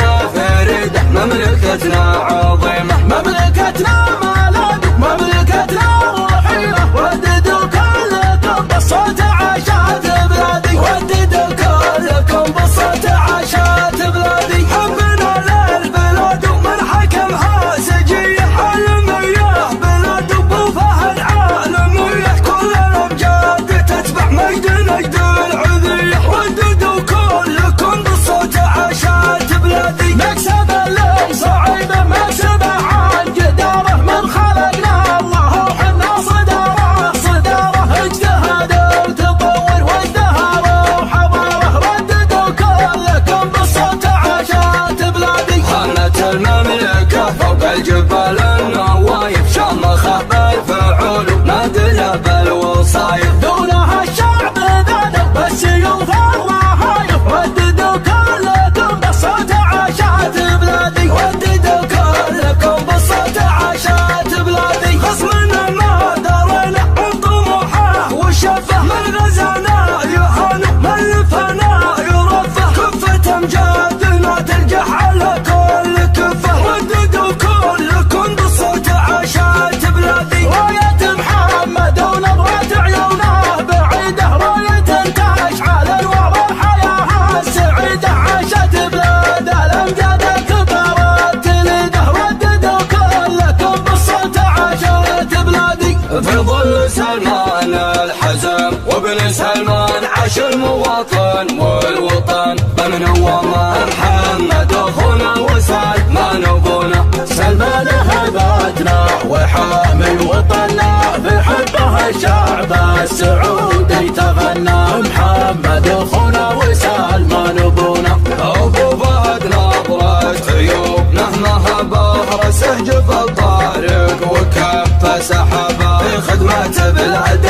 مملكتنا فريدة، مملكتنا عظيمة، مملكتنا مالك، مملكتنا روحية. وددوا كلكم بالصوت عاشات بلادي، وددوا كلكم بالصوت عاشات بلادي. حبنا للبلاد ومن حكمها سجية، عالمية بلاد ابو فهد عالمية. كل الامجاد تتبع مجد نجد العذية، وددوا كلكم بالصوت عاشات بلادي. مكسب اللي صعيبه مكسبه عن جداره، من خلقنا الله وحنا صداره صداره. اجتهاد وتطور وازدهار وحضاره، رددوا كلكم بالصوت عاشات بلادي. خانت المملكة فوق الجبال النوايف، شامخة بالفعول ونادلة بالوصايف. دونها الشعب ذادوا بالسيوف والرهايف، رددوا كلكم بالصوت عاشات بلادي، رددوا كلكم بالصوت عاشات بلادي. خصمنا ما درينا عن طموحه وشفه، من غزانا يهان من لفنا يرفه. كفة امجادنا ترجح على كل كفه، رددوا كلكم بالصوت عاشات بلادي. راية محمد ونظرة عيونه بعيده، راية تشعل انوار الحياة السعيدة. عاشت بلاد الامجاد الكبار تليده، رددوا كلكم بالصوت عاشت بلادي. في ظل سلمان الحزم وابن سلمان عاش المواطن والوطن، بمن هو محمد اخونا وسعد ما نبونا. سلمان هبتنا وحامي وطننا، في حبه الشعب السعودي تغنى. محمد اخونا وسلمان ابونا، ابو فهد نظرة عيوب نهمه بهر سهجف الطارق، وكف سحبه في خدمة بلاد